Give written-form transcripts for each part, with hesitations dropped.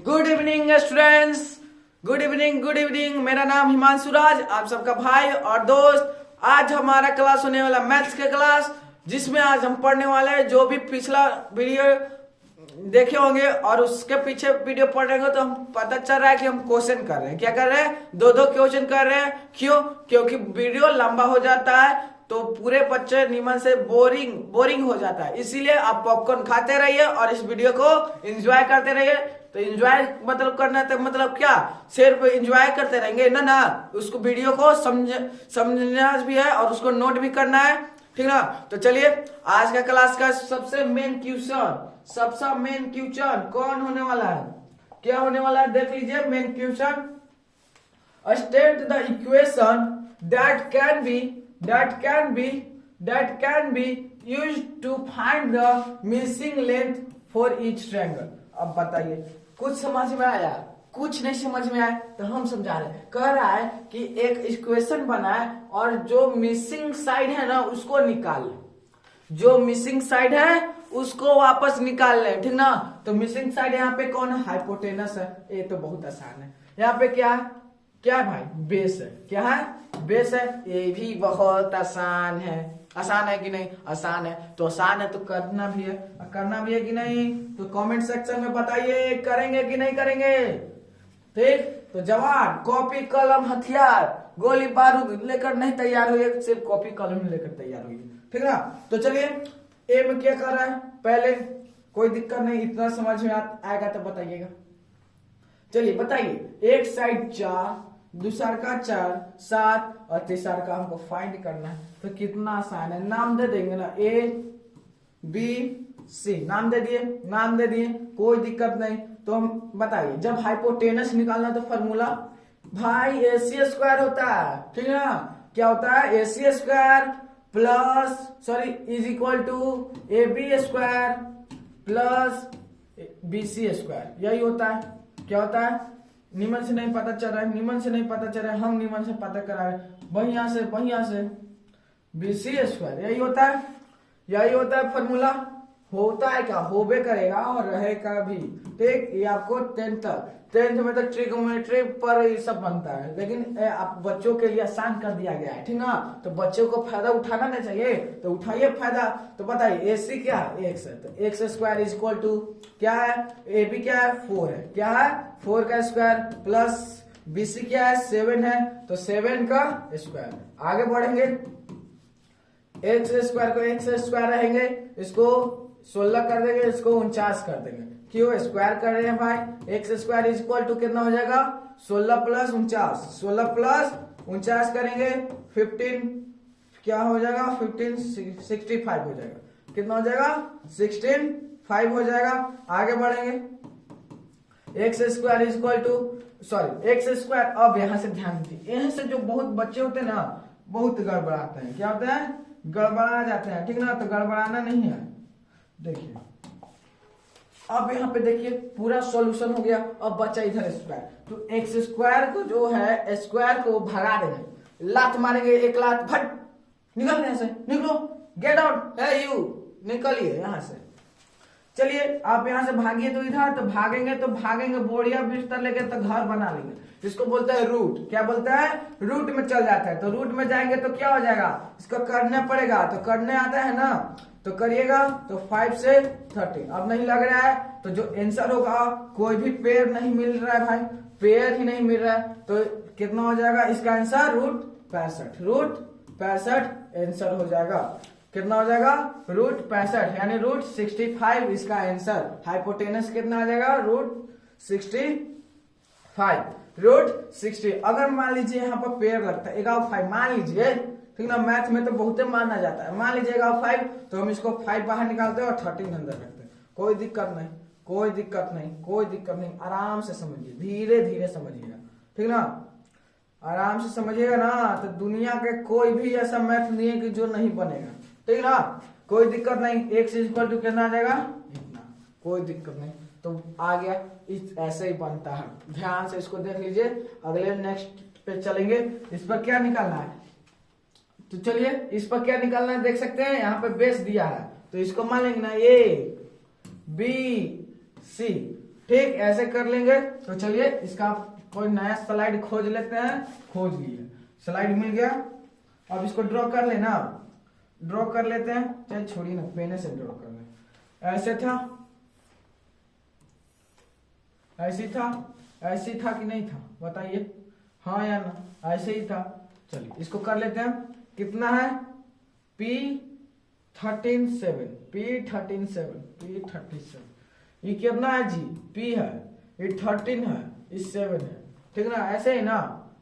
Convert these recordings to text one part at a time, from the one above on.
Good evening students, good evening. मेरा नाम हिमांशु राज, आप सबका भाई और दोस्त। आज हमारा क्लास होने वाला मैथ्स का क्लास, जिसमें आज हम पढ़ने वाले हैं जो भी पिछला वीडियो देखे होंगे और उसके पीछे वीडियो पढ़ रहे हो तो हम पता चल रहा है कि हम क्वेश्चन कर रहे हैं। क्या कर रहे हैं? दो क्वेश्चन कर रहे हैं। क्यों? क्योंकि वीडियो लंबा हो जाता है तो पूरे बच्चे निमन से बोरिंग हो जाता है। इसीलिए आप पॉपकॉर्न खाते रहिए और इस वीडियो को एंजॉय करते रहिए। तो एंजॉय मतलब करना तो मतलब क्या, सिर्फ एंजॉय करते रहेंगे ना, उसको वीडियो को समझना भी है और उसको नोट भी करना है, ठीक ना। तो चलिए आज का क्लास का सबसे मेन क्वेश्चन कौन होने वाला है, क्या होने वाला है, देख लीजिए। Main question, state the equation that can be used to find the missing length for each triangle। अब बताइए, कुछ समझ में आया? कुछ नहीं समझ में आया तो हम समझा रहे हैं। कह रहा है कि एक इक्वेशन बनाए और जो मिसिंग साइड है ना उसको निकाल ले, जो मिसिंग साइड है उसको वापस निकाल ले, ठीक ना। तो मिसिंग साइड यहाँ पे कौन है? हाइपोटेनस है। ये तो बहुत आसान है। यहाँ पे क्या है? क्या है भाई? बेस है। क्या है? बेस है। ये भी बहुत आसान है। आसान है कि नहीं? आसान है। तो आसान है तो करना भी है कि नहीं? तो कमेंट सेक्शन में बताइए, करेंगे कि नहीं करेंगे। ठीक, तो जवान कॉपी कलम हथियार गोली बारूद लेकर नहीं तैयार हुई, सिर्फ कॉपी कलम लेकर तैयार हुई, ठीक ना। तो चलिए ए में क्या कर रहा है, पहले कोई दिक्कत नहीं, इतना समझ में आएगा तो बताइएगा। चलिए बताइए, एक साइड 4, दूसरा का 4, 7 और तीसरा का हमको फाइंड करना है। तो कितना आसान है, नाम दे देंगे ना, ए बी सी, नाम दे दिए, कोई दिक्कत नहीं। तो हम बताइए, जब हाइपोटेनस निकालना तो फॉर्मूला भाई AC स्क्वायर होता है, ठीक है ना। क्या होता है? AC square plus is equal to AB square प्लस BC स्क्वायर, यही होता है। क्या होता है? निमन से नहीं पता चल रहा है, हम निमन से पता करा रहे हैं, बढ़िया से BC स्क्वायर, यही होता है फॉर्मूला। होता है क्या? होबे करेगा और रहेगा भी, ठीक। ये आपको टेंथ में तो ट्रिग्नोमेट्री पर ये सब बनता है, लेकिन आप बच्चों के लिए आसान कर दिया गया है, ठीक ना। तो बच्चों को फायदा उठाना नहीं चाहिए, तो उठाइए फायदा। तो बताइए AC क्या है? x है, तो x square is equal to क्या है? AB क्या है? 4 है। क्या है? 4 का स्क्वायर प्लस BC क्या है? 7 है, तो 7 का स्क्वायर। आगे बढ़ेंगे, x स्क्वायर को x स्क्वायर रहेंगे, इसको 16 कर देंगे, इसको 49 कर देंगे। क्यों? स्क्वायर कर रहे हैं भाई। x square is equal to कितना हो जाएगा? 16 प्लस 49 करेंगे 15, क्या हो जाएगा? 65 हो जाएगा। कितना हो जाएगा? 65 हो जाएगा। आगे बढ़ेंगे, x square is equal to x square. अब यहाँ से ध्यान दीजिए, यहाँ से जो बहुत बच्चे होते हैं ना, बहुत गड़बड़ाते हैं। क्या होते हैं? गड़बड़ा जाते हैं, ठीक ना। तो गड़बड़ाना नहीं है। देखिए अब यहाँ पे देखिए पूरा सॉल्यूशन हो गया। अब बचा इधर स्क्वायर, तो x स्क्वायर को जो है स्क्वायर को भगा देंगे, लात मारेंगे, एक लात, फट, निकल यहाँ से, निकलो, गेट आउट, है यू, निकलिए यहाँ से। चलिए आप यहाँ से भागिए, तो इधर तो भागेंगे बोरिया बिस्तर लेके, तो घर बना लेंगे, जिसको बोलते हैं रूट। क्या बोलता है? रूट में चल जाता है। तो रूट में जाएंगे तो क्या हो जाएगा? इसको करना पड़ेगा, तो करने आता है ना, तो करिएगा। तो 5 से 30। अब नहीं लग रहा है तो जो आंसर होगा, कोई भी पेड़ नहीं मिल रहा है भाई, पेड़ ही नहीं मिल रहा है, तो कितना हो जाएगा इसका आंसर? रूट 65 आंसर हो जाएगा। कितना हो जाएगा? रूट 65 यानी रूट 65 इसका आंसर। हाइपोटेनस कितना आ जाएगा? रूट 60। अगर मान लीजिए यहाँ पर पेड़ लगता है 5, मान लीजिए, ठीक ना। मैथ में तो बहुत माना जाता है। मान लीजिए 5, तो हम इसको 5 बाहर निकालते हैं और 13 अंदर रखते हैं। कोई दिक्कत नहीं, आराम से समझिए, धीरे समझिएगा, ठीक ना। आराम से समझिएगा ना, तो दुनिया के कोई भी ऐसा मैथ नहीं है कि जो नहीं बनेगा, ठीक ना। कोई दिक्कत नहीं। x इक्वल टू कितना आ जाएगा? इतना, कोई दिक्कत नहीं। तो आ गया, ऐसे ही बनता है। ध्यान से इसको देख लीजिए। अगले नेक्स्ट पे चलेंगे, इस पर क्या निकालना है। तो चलिए इस पर क्या निकालना है, देख सकते हैं यहाँ पे बेस दिया है, तो इसको मान लेंगे ना A B C, ठीक, ऐसे कर लेंगे। तो चलिए इसका कोई नया स्लाइड खोज लेते हैं। खोज लिए, स्लाइड मिल गया। अब इसको ड्रॉ कर लेना, ड्रॉ कर लेते हैं। चल छोड़िए ना, पेन से ड्रॉ कर ले। ऐसे था, ऐसी था, ऐसी था कि नहीं था बताइए, हाँ या ना, ऐसे ही था। चलिए इसको कर लेते हैं। कितना है P13 7 ये कितना है जी, P है, ये 13 है, ये 7 है, ठीक ना। ऐसे ही ना,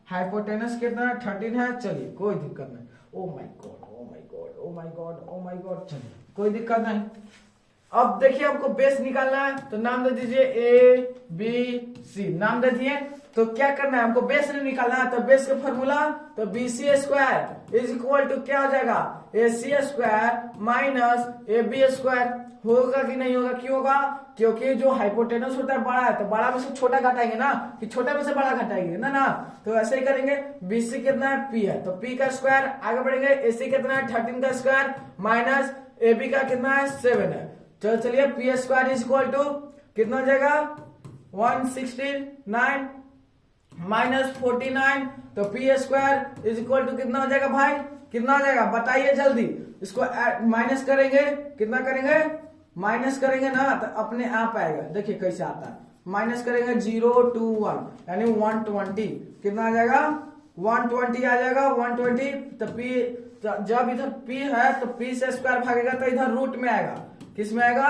हाइपोटेनस कितना है 13 है। चलिए कोई दिक्कत नहीं। Oh my God, oh my God, oh my God, oh my God. चलिए कोई दिक्कत नहीं। अब देखिए हमको बेस निकालना है, तो नाम दे दीजिए ABC, नाम दे दिए। तो क्या करना है हमको, बेस नहीं निकालना है। तो बेस का फॉर्मूला, तो BC square is equal to क्या हो जाएगा, AC square minus AB square. होगा कि नहीं होगा, क्यों होगा, क्योंकि जो हाइपोटेनस होता है बड़ा है, तो बड़ा में से छोटा घटाएंगे ना, कि छोटे में से बड़ा घटाएंगे ना ना। तो ऐसे ही करेंगे। BC कितना है, P है, तो P का स्क्वायर। आगे बढ़ेंगे, AC कितना है 13 का स्क्वायर माइनस AB का कितना है 7 है। चलिए P square is equal to कितना हो जाएगा 169 माइनस 49। तो P square is equal to कितना हो जाएगा भाई, कितना हो जाएगा बताइए जल्दी। इसको माइनस करेंगे, कितना करेंगे, माइनस करेंगे ना, तो अपने आप आएगा। देखिए कैसे आता है, माइनस करेंगे 0 to 1 यानी 120। कितना आ जाएगा 120 आ जाएगा 120। तो P जब इधर P है तो P से स्क्वायर भागेगा तो इधर रूट में आएगा। किस में आएगा,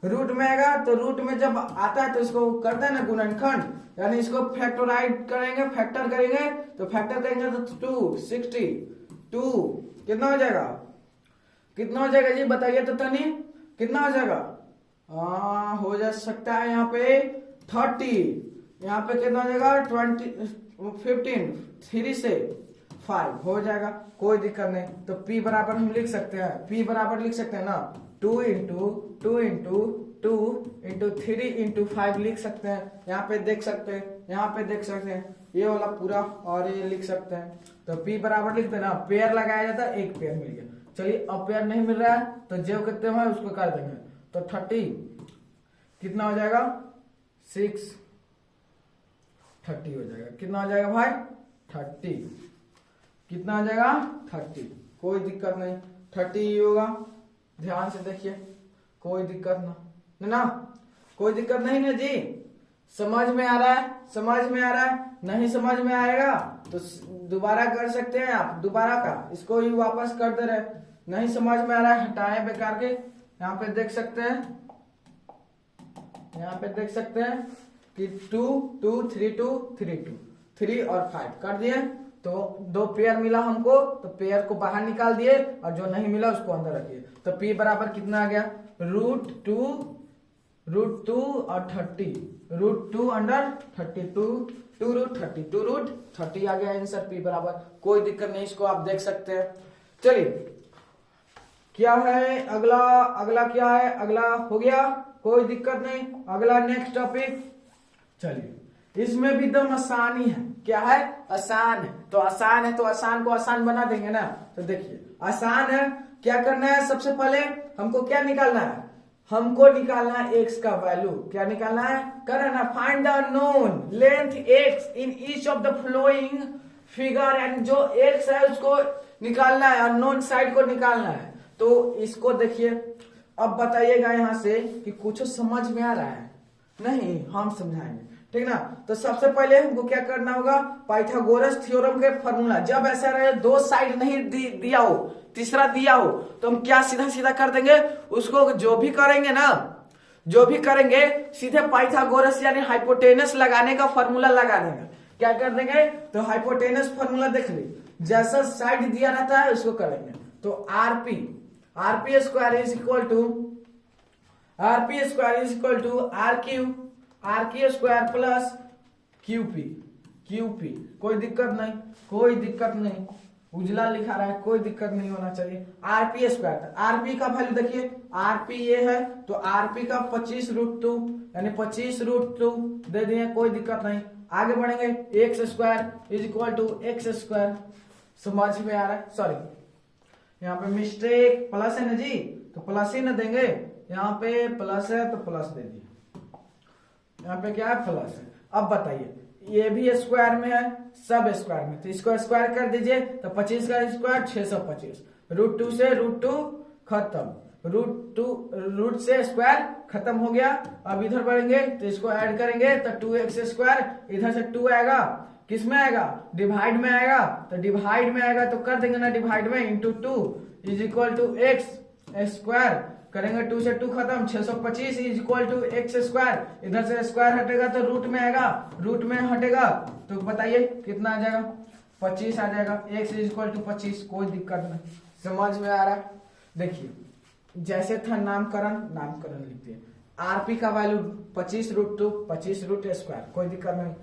रूट में आएगा। तो रूट में जब आता है तो इसको करते हैं ना गुणनखंड, यानी इसको फैक्टराइज करेंगे, फैक्टर करेंगे। तो फैक्टर करेंगे तो 262 कितना हो जाएगा, कितना हो जाएगा जी बताइए तो तनी, कितना हो जाएगा। हो जा सकता है यहाँ पे 30, यहाँ पे कितना हो जाएगा 15 3 से 5 हो जाएगा, कोई दिक्कत नहीं। तो P बराबर हम लिख सकते हैं, P बराबर लिख सकते हैं ना 2 इंटू 2 इंटू 2 इंटू 3 इंटू 5 लिख सकते हैं। यहाँ पे देख सकते हैं, यहाँ पे देख सकते हैं, ये वाला पूरा और ये लिख सकते हैं। तो P बराबर लिखते हैं ना, पेयर लगाया जाता है, एक पेयर मिल गया। चलिए अब पेयर नहीं मिल रहा है तो जो कितने हैं उसको कर देंगे। तो 30 कितना हो जाएगा 6 30 हो जाएगा। कितना हो जाएगा भाई 30, कितना हो जाएगा 30, कोई दिक्कत नहीं 30 ही होगा। ध्यान से देखिए, कोई दिक्कत ना, कोई दिक्कत नहीं ना जी। समझ में आ रहा है, समझ में आ रहा है। नहीं समझ में आएगा तो दोबारा कर सकते हैं आप, दोबारा का इसको ही वापस कर दे रहे। नहीं समझ में आ रहा है हटाए बेकार के। यहाँ पे देख सकते हैं, यहाँ पे देख सकते हैं कि 2 2 3 2 3 2 3 और 5 कर दिए। तो 2 पेयर मिला हमको, तो पेयर को बाहर निकाल दिए और जो नहीं मिला उसको अंदर रखिए। तो P बराबर कितना आ गया √2 और 30, √2 अंडर 32 2√30 आ गया आंसर P बराबर। कोई दिक्कत नहीं, इसको आप देख सकते हैं। चलिए क्या है अगला, अगला क्या है, अगला हो गया, कोई दिक्कत नहीं। अगला नेक्स्ट टॉपिक, चलिए इसमें भी एकदम आसानी है। क्या है, आसान है। तो आसान है तो आसान को आसान बना देंगे ना। तो देखिए आसान है, क्या करना है, सबसे पहले हमको क्या निकालना है, हमको निकालना है x का वैल्यू। क्या निकालना है, करना find the unknown length x in each of the flowing figure. And जो x है उसको निकालना है, अननोन साइड को निकालना है। तो इसको देखिए, अब बताइएगा यहां से कि कुछ समझ में आ रहा है नहीं, हम समझाएंगे, ठीक ना। तो सबसे पहले हमको क्या करना होगा, पाइथागोरस थ्योरम के फॉर्मूला। जब ऐसा रहे दो साइड नहीं दिया हो, तीसरा दिया हो, तो हम क्या सीधा सीधा कर देंगे उसको। जो भी करेंगे ना, जो भी करेंगे सीधे पाइथागोरस यानी हाइपोटेनस लगाने का फॉर्मूला लगा देंगे। क्या कर देंगे, तो हाइपोटेनस फॉर्मूला देख ली, जैसा साइड दिया रहता है उसको करेंगे। तो RP square is equal to R Q square plus QP. कोई दिक्कत नहीं, कोई दिक्कत नहीं, उजला लिखा रहा है, कोई दिक्कत नहीं होना चाहिए। आरपी स्क्वायर, आरपी का वैल्यू देखिए, आरपी ये है तो आरपी का 25√2 यानी 25√2 दे दिए, कोई दिक्कत नहीं। आगे बढ़ेंगे, x square is equal to x square. समझ में आ रहा है, सॉरी यहाँ पे मिस्टेक, प्लस है ना जी, तो प्लस ही ना देंगे, यहाँ पे प्लस है तो प्लस दे दिए। यहाँ पे क्या है प्लस है। अब बताइए ये भी स्क्वायर में है, सब स्क्वायर में, तो इसको स्क्वायर कर दीजिए तो 25 का स्क्वायर 625, √2 से √2 खत्म, रूट से स्क्वायर खत्म हो गया। अब इधर बढ़ेंगे तो इसको ऐड करेंगे तो 2x स्क्वायर, इधर से 2 आएगा, किस में आएगा डिवाइड में आएगा, तो डिवाइड में आएगा तो कर देंगे ना डिवाइड में, into 2 is equal to x square, करेंगे 2 से 2 खत्म, 625 is equal to x square, इधर से स्क्वायर हटेगा तो रूट में आएगा, रूट में हटेगा तो बताइए कितना आ जाएगा 25 आ जाएगा, एक्स इज इक्वल टू 25, कोई दिक्कत नहीं, समझ में आ रहा है। देखिए जैसे था नामकरण, नामकरण लिखते हैं, आरपी का वैल्यू 25 √2 25 रूट स्क्वायर, कोई दिक्कत नहीं,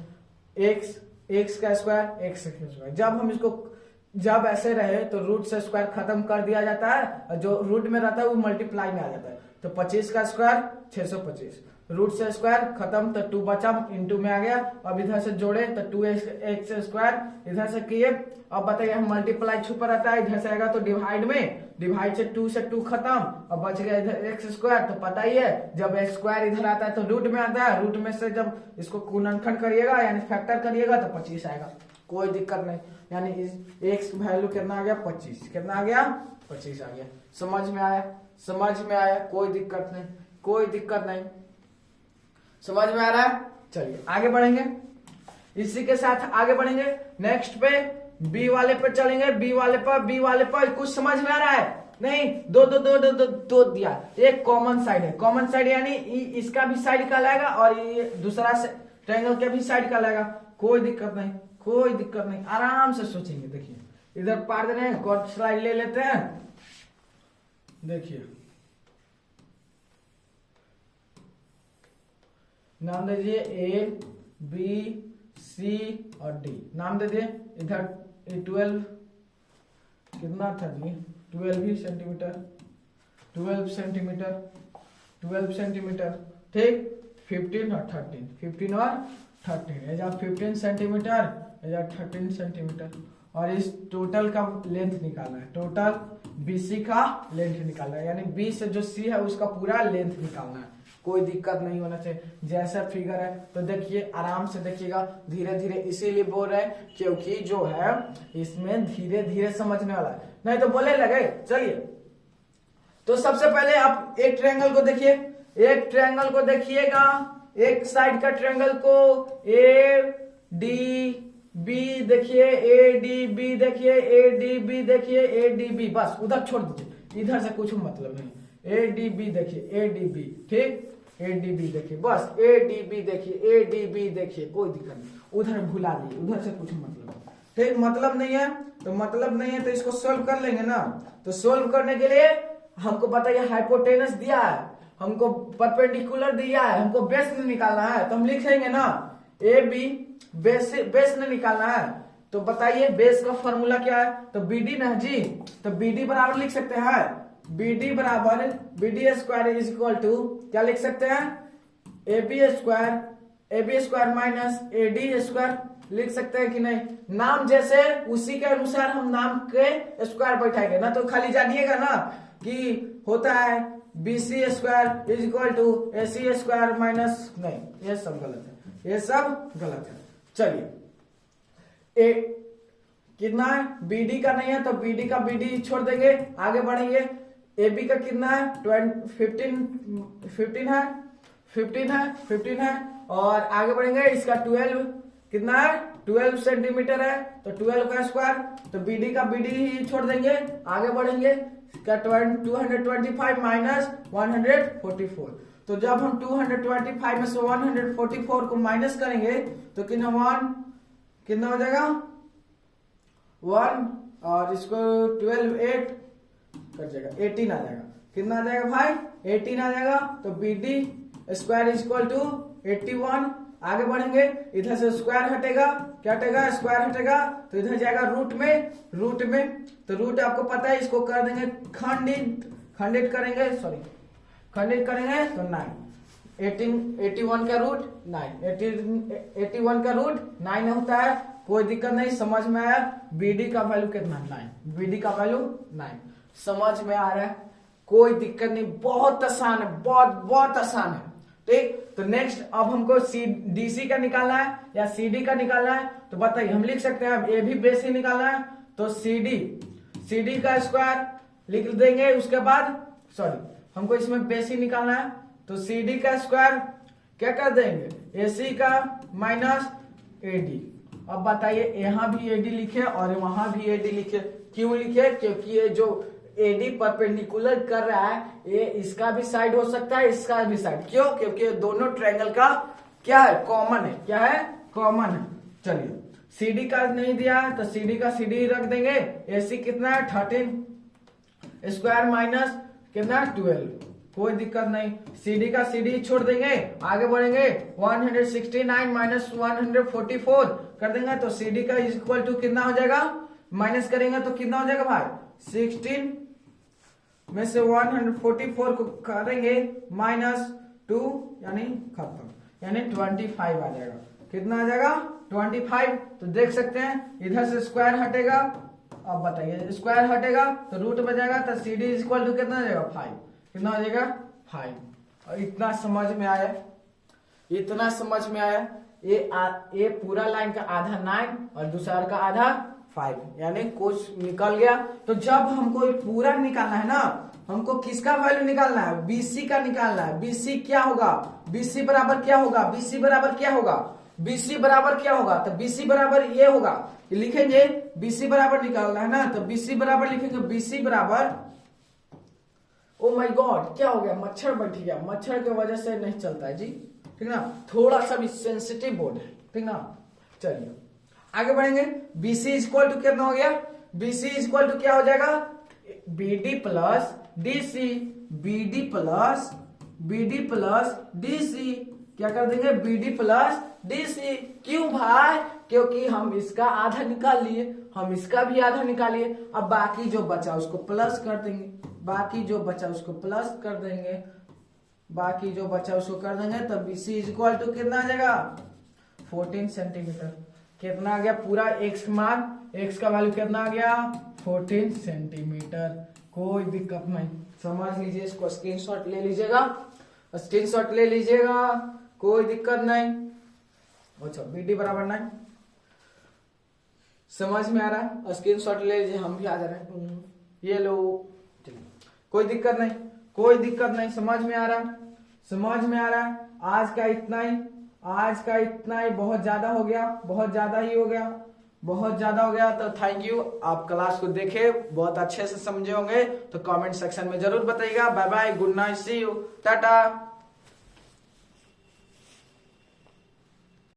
एक्स का स्क्वायर एक्स का स्क्वायर, जब हम इसको जब ऐसे रहे तो रूट से स्क्वायर खत्म कर दिया जाता है और जो रूट में रहता है वो मल्टीप्लाई में आ जाता है, तो 25 का स्क्वायर 625, रूट से स्क्वायर खत्म तो 2 बचा, इंटू में आ गया, अब इधर से जोड़े तो 2x स्क्वायर, इधर से किए, अब बताइए हम मल्टीप्लाई छुपा रहता है, इधर से आएगा तो डिवाइड में, डिवाइड से 2 से 2 खत्म, अब बच गया इधर एक्स स्क्वायर, तो पता ही है जब एक्स स्क्वायर इधर आता है तो रूट में आता है, रूट में से जब इसको गुणनखंड करिएगा यानी फैक्टर करिएगा तो 25 आएगा, कोई दिक्कत नहीं, यानी एक्स वैल्यू कितना आ गया 25, कितना आ गया 25 आ गया, समझ में आया, समझ में आया, कोई दिक्कत नहीं, कोई दिक्कत नहीं, समझ में आ रहा है। चलिए आगे बढ़ेंगे, इसी के साथ आगे बढ़ेंगे, नेक्स्ट पे बी वाले पे चलेंगे, बी वाले पर कुछ समझ में आ रहा है नहीं, दो दिया, एक कॉमन साइड है, कॉमन साइड यानी इसका भी साइड कहलाएगा और ये दूसरा ट्रायंगल का भी साइड कहलाएगा, कोई दिक्कत नहीं, कोई दिक्कत नहीं, आराम से सोचेंगे। देखिए इधर पार दे रहे हैं, कॉर्ड स्लाइड ले लेते हैं, देखिए नाम दे दीजिए ए बी सी और डी, नाम दे दिए, इधर 12 कितना था जी 12 सेंटीमीटर, 12 सेंटीमीटर ठीक, 15 और 13, 15 और 13 एजा 15 सेंटीमीटर, एजा 13 सेंटीमीटर, और इस टोटल का लेंथ निकालना है, टोटल BC का लेंथ निकालना है, यानी B से जो C है उसका पूरा लेंथ निकालना है, कोई दिक्कत नहीं होना चाहिए, जैसा फिगर है तो देखिए आराम से देखिएगा, धीरे धीरे इसीलिए बोल रहे हैं क्योंकि जो है इसमें धीरे धीरे समझने वाला है, नहीं तो बोले लगे। चलिए तो सबसे पहले आप एक ट्रायंगल को देखिए, एक ट्रायंगल को देखिएगा, एक साइड का ट्रायंगल को ADB देखिए, ADB देखिए, ADB देखिए, ADB, बस उधर छोड़ दीजिए, इधर से कुछ मतलब नहीं, ADB देखिए, ADB ठीक, ADB देखिए, बस ADB देखिए, ADB देखिए, कोई दिक्कत नहीं, उधर भुला दीजिए, उधर से कुछ मतलब ठीक, मतलब नहीं है तो मतलब नहीं है तो इसको सोल्व कर लेंगे ना, तो सोल्व करने के लिए हमको बताइए हाइपोटेनस दिया है, हमको परपेंडिकुलर दिया है, हमको बेस निकालना है, तो हम लिखेंगे ना AB बेस ने निकालना है, तो बताइए बेस का फॉर्मूला क्या है, तो BD ना जी, तो BD बराबर लिख सकते हैं, BD बराबर BD square is equal to क्या लिख सकते हैं, AB square minus AD square लिख सकते हैं कि नहीं, नाम जैसे उसी के अनुसार हम नाम के स्क्वायर बैठाएंगे ना, तो खाली जानिएगा ना कि होता है BC square is equal to AC square minus, नहीं ये सब गलत है, ये सब गलत है। चलिए कितना है, BD का नहीं है तो BD का BD छोड़ देंगे, आगे बढ़ेंगे, AB का कितना है 15 है, और आगे बढ़ेंगे, इसका 12 कितना है 12 सेंटीमीटर है, तो 12 का स्क्वायर, तो BD का BD ही छोड़ देंगे, आगे बढ़ेंगे, इसका 225 माइनस 144, तो जब हम 225 में से 144 को माइनस करेंगे तो कितना हो जाएगा 1, और इसको 12 8 कर जाएगा 18 आ जाएगा, कितना आ जाएगा भाई 18 आ जाएगा, तो BD square is equal to 81, आगे बढ़ेंगे, इधर से स्क्वायर हटेगा, क्या हटेगा स्क्वायर हटेगा, तो इधर जाएगा रूट में, तो रूट आपको पता है, इसको कर देंगे खंडित करेंगे तो 9, 81 का रूट 9, 81 का रूट 9 होता है, कोई दिक्कत नहीं, समझ में आया, BD का वैल्यू कितना 9, BD का वैल्यू 9, समझ में आ रहा है, कोई दिक्कत नहीं, बहुत आसान है, बहुत आसान है, ठीक। तो नेक्स्ट अब हमको डीसी का निकालना है या सीडी का निकालना है, तो बताइए हम लिख सकते हैं। अब ए भी बेस ही निकालना है तो सीडी का स्क्वायर लिख देंगे। उसके बाद हमको इसमें बेस ही निकालना है तो सीडी का स्क्वायर क्या कर देंगे, एसी का माइनस एडी। अब बताइए यहाँ भी एडी लिखे और वहां भी एडी लिखे, क्यों लिखे, क्योंकि ये जो एडी परपेंडिकुलर कर रहा है ये इसका भी साइड हो सकता है, इसका भी साइड। क्यों, क्योंकि दोनों ट्रायंगल का क्या है, कॉमन है। क्या है, कॉमन है। चलिए सीडी का नहीं दिया है तो सीडी का सीडी रख देंगे। एसी कितना है 13 स्क्वायर माइनस कितना 12, कोई दिक्कत नहीं। सीडी का सीडी छोड़ देंगे, आगे बढ़ेंगे 169 माइनस 144 कर देंगे तो सीडी का इक्वल टू कितना हो जाएगा, माइनस करेंगे तो कितना हो जाएगा भाई 16 में से 144 को करेंगे माइनस 2 यानी खत्म, यानी 25 आ जाएगा। कितना आ जाएगा 25। तो देख सकते हैं इधर से स्क्वायर हटेगा। अब बताइए स्क्वायर हटेगा तो रूट बचेगा तो सीडी इक्वल टू कितना हो जाएगा 5। कितना हो जाएगा 5। और इतना समझ में आया, इतना समझ में आया। ये पूरा लाइन का आधा 9 और दूसरा का आधा 5, यानी कुछ निकल गया। तो जब हमको ये पूरा निकालना है ना, हमको किसका वैल्यू निकालना है, बीसी का निकालना है। बीसी क्या होगा, बीसी बराबर क्या होगा, बीसी बराबर क्या होगा, बीसी बराबर क्या होगा, तो बीसी बराबर ये होगा, लिखेंगे बीसी बराबर निकालना है ना, तो बीसी बराबर लिखेंगे बीसी बराबर, ओ माय गॉड क्या हो गया, मच्छर बैठ गया, मच्छर की वजह से नहीं चलता है जी, ठीक ना, थोड़ा सा भी सेंसिटिव बोर्ड है, ठीक ना। चलिए आगे बढ़ेंगे। बीसी इक्वल टू कितना हो गया, बीसी इक्वल टू क्या हो जाएगा, BD plus DC, BD plus DC, क्या कर देंगे बीडी प्लस डीसी। क्यों भाई, क्योंकि हम इसका आधा निकाल लिए, हम इसका भी आधा निकालिए। अब बाकी जो बचा उसको प्लस कर देंगे, बाकी जो बचा उसको प्लस कर देंगे, बाकी जो बचा उसको कर देंगे। तो बीसी इक्वल टू कितना आ जाएगा 14 सेंटीमीटर। कितना आ गया पूरा एक्स मान, एक्स का वैल्यू कितना आ गया 14 सेंटीमीटर। कोई दिक्कत नहीं, समझ लीजिए, इसको स्क्रीनशॉट ले लीजिएगा, स्क्रीनशॉट ले लीजिएगा, कोई दिक्कत नहीं। अच्छा बीडी बराबर 9 समझ में आ रहा है, स्क्रीनशॉट ले लीजिए, हम भी आ जा रहे हैं, ये लो, कोई दिक्कत नहीं, कोई दिक्कत नहीं, समझ में आ रहा है, समझ में आ रहा है। आज का इतना ही, आज का इतना ही, बहुत ज्यादा हो गया, बहुत ज्यादा ही हो गया, बहुत ज्यादा हो गया। तो थैंक यू, आप क्लास को देखे, बहुत अच्छे से समझे होंगे, तो कमेंट सेक्शन में जरूर बताइएगा। Bye bye, good night, see you, Tata.